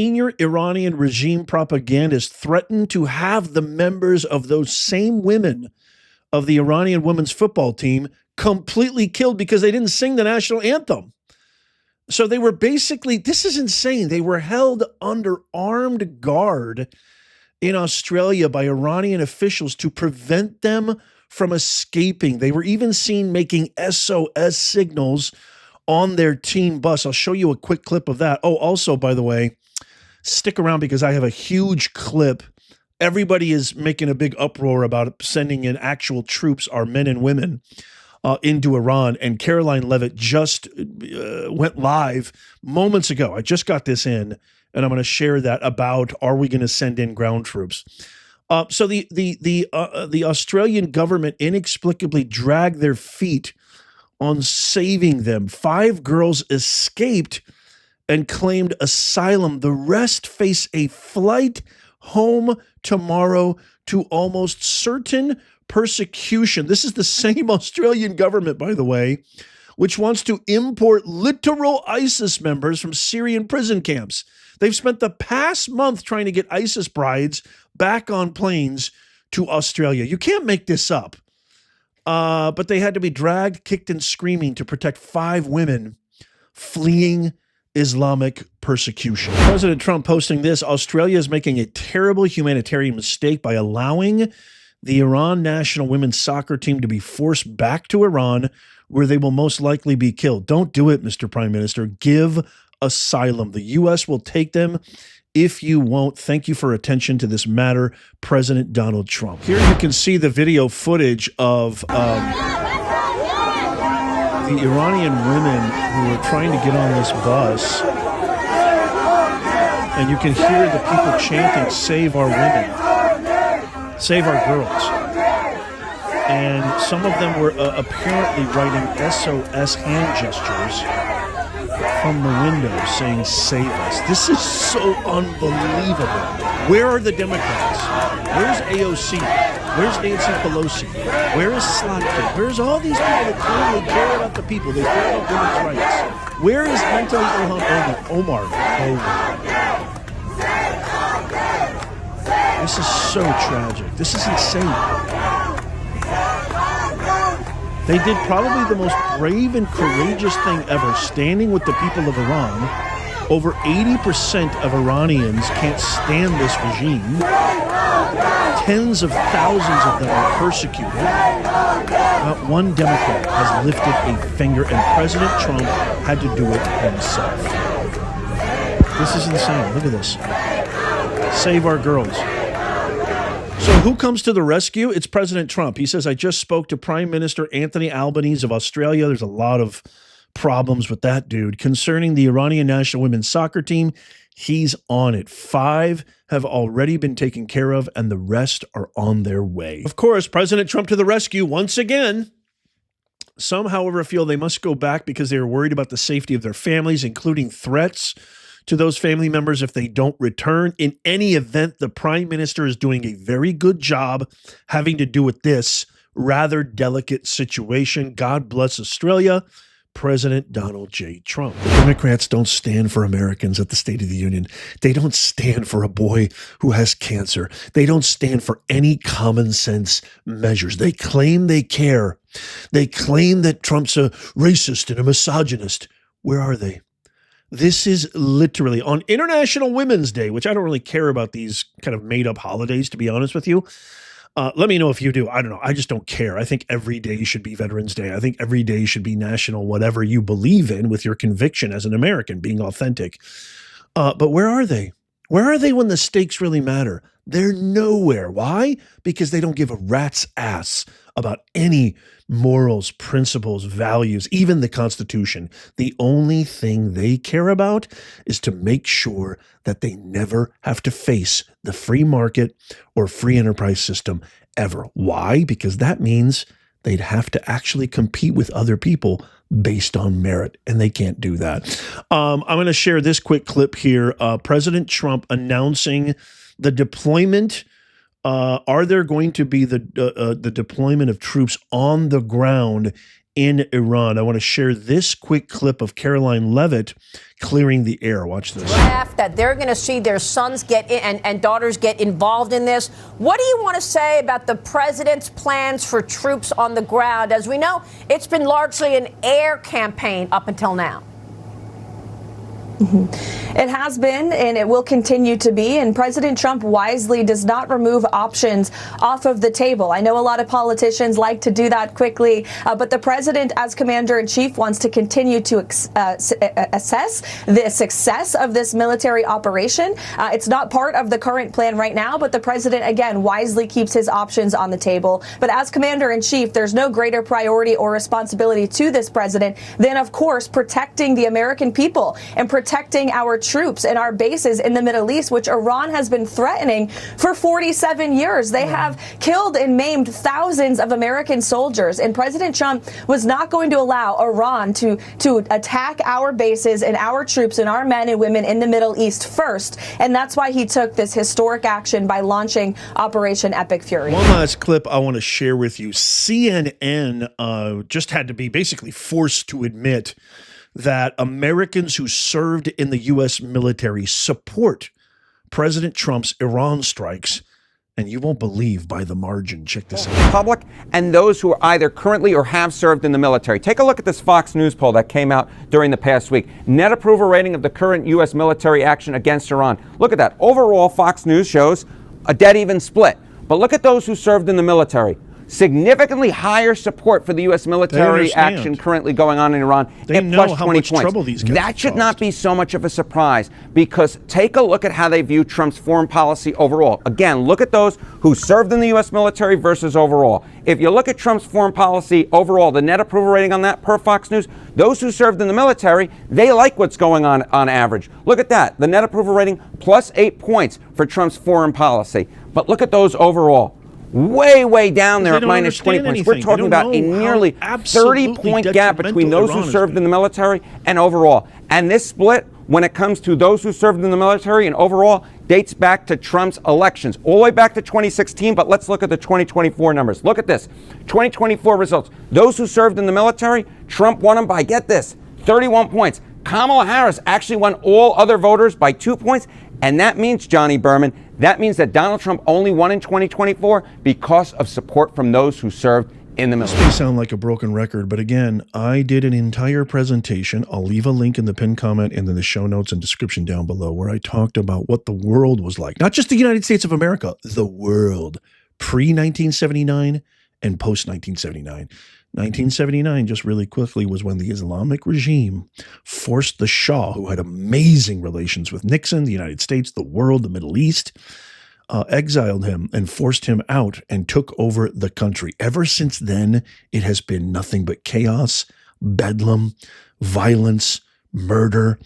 Senior Iranian regime propagandists threatened to have the members of those same women of the Iranian women's football team completely killed because they didn't sing the national anthem. So they were basically, this is insane. They were held under armed guard in Australia by Iranian officials to prevent them from escaping. They were even seen making SOS signals on their team bus. I'll show you a quick clip of that. Oh, also, by the way, stick around because I have a huge clip. Everybody is making a big uproar about sending in actual troops, our men and women, into Iran. And Caroline Levitt just went live moments ago. I just got this in, and I'm going to share that about, are we going to send in ground troops? So the Australian government inexplicably dragged their feet on saving them. 5 girls escaped and claimed asylum. The rest face a flight home tomorrow to almost certain persecution. This is the same Australian government, by the way, which wants to import literal ISIS members from Syrian prison camps. They've spent the past month trying to get ISIS brides back on planes to Australia. You can't make this up. But they had to be dragged, kicked, and screaming to protect 5 women fleeing Islamic persecution. President Trump posting this: Australia is making a terrible humanitarian mistake by allowing the Iran national women's soccer team to be forced back to Iran, where they will most likely be killed. Don't do it, Mr. Prime Minister. Give asylum. The U.S. will take them if you won't. Thank you for attention to this matter, President Donald Trump. Here you can see the video footage of the Iranian women who are trying to get on this bus. And you can hear the people chanting, "Save our women, save our girls." And some of them were apparently writing SOS hand gestures from the window saying, "Save us." This is so unbelievable. Where are the Democrats? Where's AOC? Where's Nancy Pelosi? Where is Slotkin? Where's all these people that clearly care about the people? They care about women's rights. Where is mentally ill Omar? This is so tragic. This is insane. They did probably the most brave and courageous thing ever, standing with the people of Iran. Over 80% of Iranians can't stand this regime. Tens of thousands of them are persecuted. Not one Democrat has lifted a finger, and President Trump had to do it himself. This is insane. Look at this. Save our girls. So who comes to the rescue? It's President Trump. He says, "I just spoke to Prime Minister Anthony Albanese of Australia." There's a lot of problems with that dude. Concerning the Iranian national women's soccer team, he's on it. 5 have already been taken care of, and the rest are on their way. Of course, President Trump to the rescue once again. Some, however, feel they must go back because they are worried about the safety of their families, including threats to those family members if they don't return. In any event, the Prime Minister is doing a very good job having to do with this rather delicate situation. God bless Australia. President Donald J. Trump. The Democrats don't stand for Americans at the State of the Union. They don't stand for a boy who has cancer. They don't stand for any common sense measures. They claim they care. They claim that Trump's a racist and a misogynist. Where are they? This is literally on International Women's Day, which I don't really care about these kind of made up holidays, to be honest with you. Let me know if you do. I don't know. I just don't care. I think every day should be Veterans Day. I think every day should be national, whatever you believe in with your conviction as an American, being authentic. But where are they? Where are they when the stakes really matter? They're nowhere. Why? Because they don't give a rat's ass about any morals, principles, values, even the Constitution. The only thing they care about is to make sure that they never have to face the free market or free enterprise system ever. Why? Because that means they'd have to actually compete with other people based on merit, and they can't do that. I'm going to share this quick clip here. President Trump announcing the deployment. Are there going to be the deployment of troops on the ground in Iran. I want to share this quick clip of Caroline Levitt clearing the air. Watch this. That they're going to see their sons get in and daughters get involved in this. What do you want to say about the president's plans for troops on the ground? As we know, it's been largely an air campaign up until now. It has been, and it will continue to be, and President Trump wisely does not remove options off of the table. I know a lot of politicians like to do that quickly, but the president, as commander-in-chief, wants to continue to assess the success of this military operation. It's not part of the current plan right now, but the president, again, wisely keeps his options on the table. But as commander-in-chief, there's no greater priority or responsibility to this president than, of course, protecting the American people and protecting our troops and our bases in the Middle East, which Iran has been threatening for 47 years. They have killed and maimed thousands of American soldiers, and President Trump was not going to allow Iran to attack our bases and our troops and our men and women in the Middle East first, and that's why he took this historic action by launching Operation Epic Fury. One last clip I want to share with you. CNN just had to be basically forced to admit that Americans who served in the U.S. military support President Trump's Iran strikes, and you won't believe by the margin. Check this out. Public and those who are either currently or have served in the military. Take a look at this Fox News poll that came out during the past week. Net approval rating of the current U.S. military action against Iran. Look at that. Overall, Fox News shows a dead even split. But look at those who served in the military. Significantly higher support for the U.S. military action currently going on in Iran. They know how much trouble these guys That should not be so much of a surprise, because take a look at how they view Trump's foreign policy overall. Again, look at those who served in the U.S. military versus overall. If you look at Trump's foreign policy overall, the net approval rating on that per Fox News, those who served in the military, they like what's going on average. Look at that. The net approval rating plus 8 points for Trump's foreign policy. But look at those overall. Way down there at minus 20 points. We're talking about a nearly 30-point gap between those who served in the military and overall. And this split, when it comes to those who served in the military and overall, dates back to Trump's elections, all the way back to 2016. But let's look at the 2024 numbers. Look at this. 2024 results. Those who served in the military, Trump won them by, get this, 31 points. Kamala Harris actually won all other voters by 2 points. And that means, Johnny Berman, that means that Donald Trump only won in 2024 because of support from those who served in the military. This may sound like a broken record, but again, I did an entire presentation. I'll leave a link in the pinned comment and in the show notes and description down below, where I talked about what the world was like. Not just the United States of America, the world. Pre-1979 and post-1979. 1979, just really quickly, was when the Islamic regime forced the Shah, who had amazing relations with Nixon, the United States, the world, the Middle East, exiled him and forced him out and took over the country. Ever since then, it has been nothing but chaos, bedlam, violence, murder,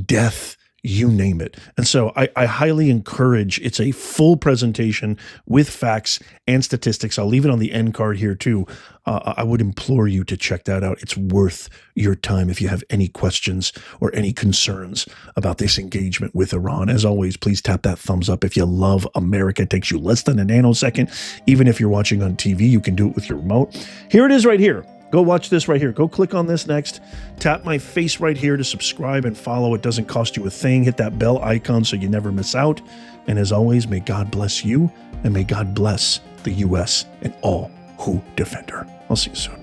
death, you name it. And so I highly encourage, it's a full presentation with facts and statistics. I'll leave it on the end card here too. I would implore you to check that out. It's worth your time if you have any questions or any concerns about this engagement with Iran. As always, please tap that thumbs up if you love America. It takes you less than a nanosecond. Even if you're watching on TV, you can do it with your remote. Here it is right here. Go watch this right here. Go click on this next. Tap my face right here to subscribe and follow. It doesn't cost you a thing. Hit that bell icon so you never miss out. And as always, may God bless you, and may God bless the U.S. and all who defend her. I'll see you soon.